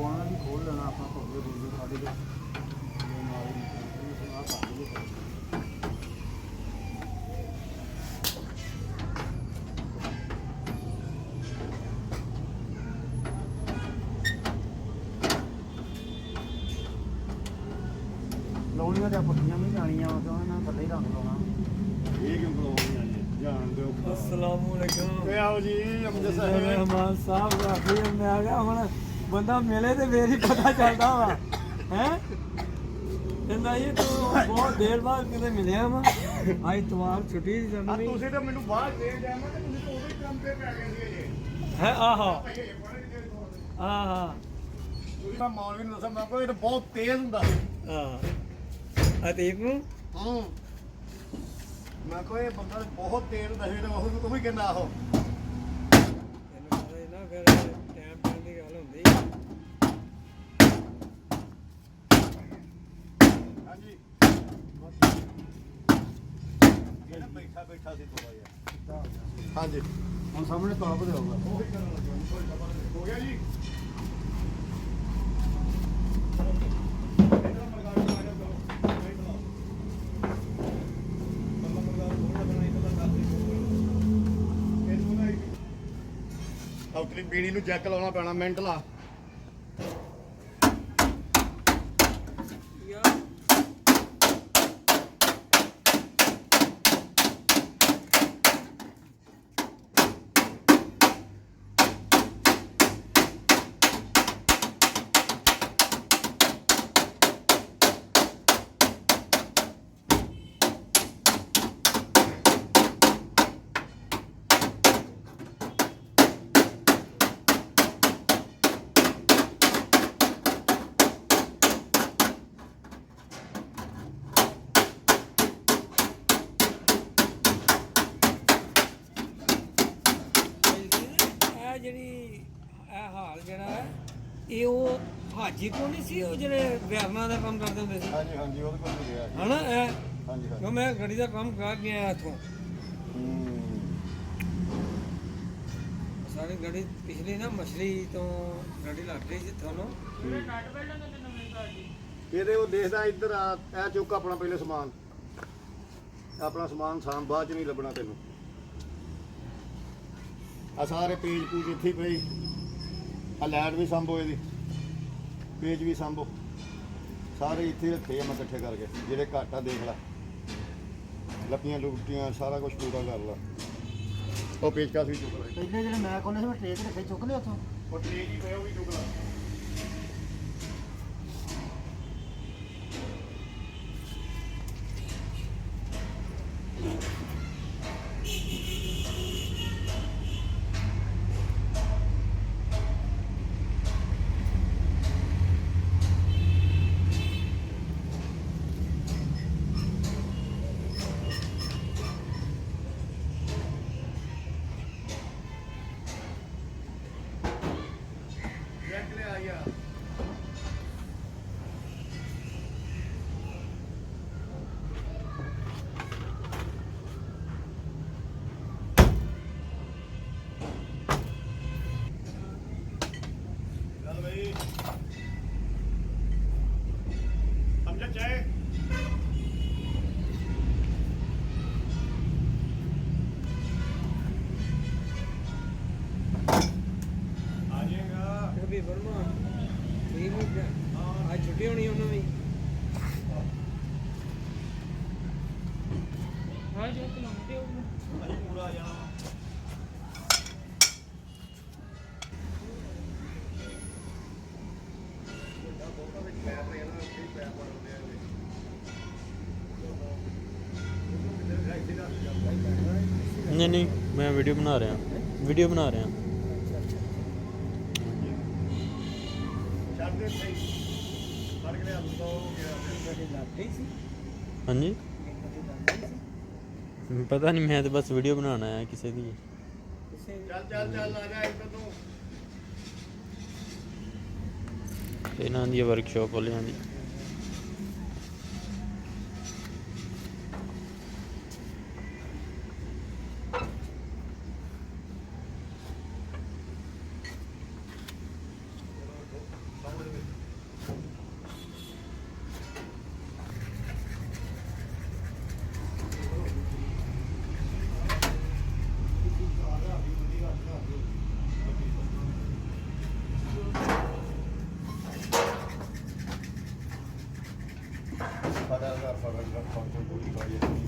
ਆਣਾ ਵੀ ਖੋਲ ਲੈਣਾ ਆਪਾਂ ਭੋਗੇ ਬੋਲੇ ਸਾਡੇ ਦੇ ਲਾਉਣੀਆਂ ਤੇ ਪੱਕੀਆਂ ਵੀ ਜਾਣੀਆਂ ਵਾ ਕਿਉਂ ਨਾ ਥੱਲੇ ਹੀ ਰੰਗ ਲਾਉਣਾ ਇਹ ਕਿਉਂ ਲਾਉਣੀਆਂ ਜੀ ਜਾਣ ਦਿਓ अस्सलाम वालेकुम ਤੇ ਆਓ ਜੀ ਅਮਜਦ ਸਾਹਿਬ रहमान साहब राखी मैं आ गया ਹੁਣ ਬੰਦਾ ਮਿਲੇ ਤੇ ਫੇਰ ਹੀ ਪਤਾ ਚੱਲਦਾ ਵਾ ਹੈ ਕਹਿੰਦਾ ਇਹ ਤੂੰ ਬਹੁਤ ਦੇਰ ਬਾਅਦ ਕਿਤੇ ਮਿਲਿਆ ਵਾ ਅੱਜ ਤਵਾਰ ਛੁੱਟੀ ਸੀ ਸਾਨੂੰ ਵੀ ਤੁਸੀਂ ਤਾਂ ਮੈਨੂੰ ਬਾਹਰ ਦੇ ਜਾਵਾਂ ਤੇ ਤੁਸੀਂ ਤਾਂ ਉਹਦੇ ਕੰਮ ਤੇ ਪੈ ਗਏ ਸੀਗੇ ਜੀ ਹੈ ਆਹਾ ਆਹਾ ਮੈਂ ਮੌਲਵੀ ਨੂੰ ਦੱਸਾਂ ਮੈਂ ਕਿਹਾ ਇਹ ਤਾਂ ਬਹੁਤ ਤੇਜ਼ ਹੁੰਦਾ ਸੀ ਆਹ ਅਤੀਕ ਨੂੰ ਮੈਂ ਕਿਹਾ ਇਹ ਬੰਦਾ ਬਹੁਤ ਤੇਜ਼ ਹੁੰਦਾ ਸੀ ਤੇ ਉਹ ਵੀ ਕਹਿੰਦਾ ਆਹੋ ਇਹਨੂੰ ਪਤਾ ਹੀ ਨਾ ਫਿਰ ਟਾਈਮ ਟਾਈਮ ਦੀ ਗੱਲ ਹੁੰਦੀ ਹਾਂਜੀ ਇਹ ਬੈਠਾ ਬੈਠਾ ਸੀ ਥੋੜਾ ਜਿਹਾ ਹਾਂਜੀ ਹੁਣ ਸਾਹਮਣੇ ਤਾਪ ਦੇ ਹੋਊਗਾ ਹੋ ਗਿਆ ਜੀ ਉਤਲੀ ਬੀੜੀ ਨੂੰ ਚੈੱਕ ਲਾਉਣਾ ਪੈਣਾ ਮਿੰਟ ਲਾ ਜਿਹੜੀ ਇਹ ਹਾਲ ਜਿਹੜਾ ਹੈ ਇਹ ਉਹ ਹਾਜੀ ਕੋਲ ਨਹੀਂ ਸੀ ਉਹ ਜਿਹੜੇ ਵਿਆਹਾਂ ਦਾ ਕੰਮ ਕਰਦੇ ਹੁੰਦੇ ਸੀ ਹਾਂਜੀ ਹਾਂਜੀ ਉਹਦੇ ਕੋਲ ਗਿਆ ਹਨਾ ਇਹ ਹਾਂਜੀ ਹਾਂਜੀ ਕਿਉਂ ਮੈਂ ਗੱਡੀ ਦਾ ਕੰਮ ਕਰ ਗਿਆ ਇੱਥੋਂ ਸਾਡੀ ਗੱਡੀ ਪਿਛਲੀ ਨਾ ਮਛਲੀ ਤੋਂ ਗੱਡੀ ਲੱਗ ਗਈ ਸੀ ਤੁਹਾਨੂੰ ਇਹਦੇ ਉਹ ਦੇਖਦਾ ਇੱਧਰ ਆ ਇਹ ਚੁੱਕ ਆਪਣਾ ਪਹਿਲੇ ਸਮਾਨ ਆਪਣਾ ਸਮਾਨ ਸਾਮ ਬਾਅਦ ਚ ਨਹੀਂ ਲੱਭਣਾ ਤੈਨੂੰ ਆ ਸਾਰੇ ਪੇਜ ਪੂਜ ਇੱਥੇ ਹੀ ਪਈ ਆ ਲਾਈਟ ਵੀ ਸੰਭੋ ਇਹਦੀ ਪੇਜ ਵੀ ਸੰਭੋ ਸਾਰੇ ਇੱਥੇ ਰੱਖੇ ਆ ਮੈਂ ਇਕੱਠੇ ਕਰਕੇ ਜਿਹੜੇ ਘੱਟ ਆ ਦੇਖ ਲੈ ਲੱਪੀਆਂ ਲੁੱਟੀਆਂ ਸਾਰਾ ਕੁਝ ਪੂਰਾ ਕਰ ਲਾ ਉਹ ਪੇਜ ਕਾਸ ਵੀ ਚੁੱਕ ਲੈ ਪਹਿਲੇ ਜਿਹੜੇ ਮੈਂ ਕੋਨੇ ਸੀ ਮੈਂ ਟ੍ਰੇਕ ਰੱਖੇ ਚੁੱਕ ਲਿਆ ਉੱਥੋਂ ਉਹ ਟ੍ਰੇਕ ਹੀ ਪਿਆ ਉਹ ਵੀ ਚੁੱਕ ਲਾ ਵੀ ਵਰਮਾ ਠੀਕ ਹੋ ਗਿਆ ਅੱਜ ਛੁੱਟੀ ਹੋਣੀ ਉਹਨਾਂ ਦੀ ਹਾਂ ਜੋ ਚਲਾਉਂਦੇ ਹੋ ਅਸੀਂ ਪੂਰਾ ਆ ਜਾਣਾ नहीं नहीं मैं वीडियो बना रहा वीडियो बना रहा हाँ जी पता नहीं मैं तो बस वीडियो बनाना है किसी की ਚੱਲ ਚੱਲ ਚੱਲ ਆ ਜਾ ਇੱਧਰ ਨੂੰ इन्हों की वर्कशॉप वाले की ਸਾਊਂਡ ਤੋਂ ਕੋਈ ਕਾਜ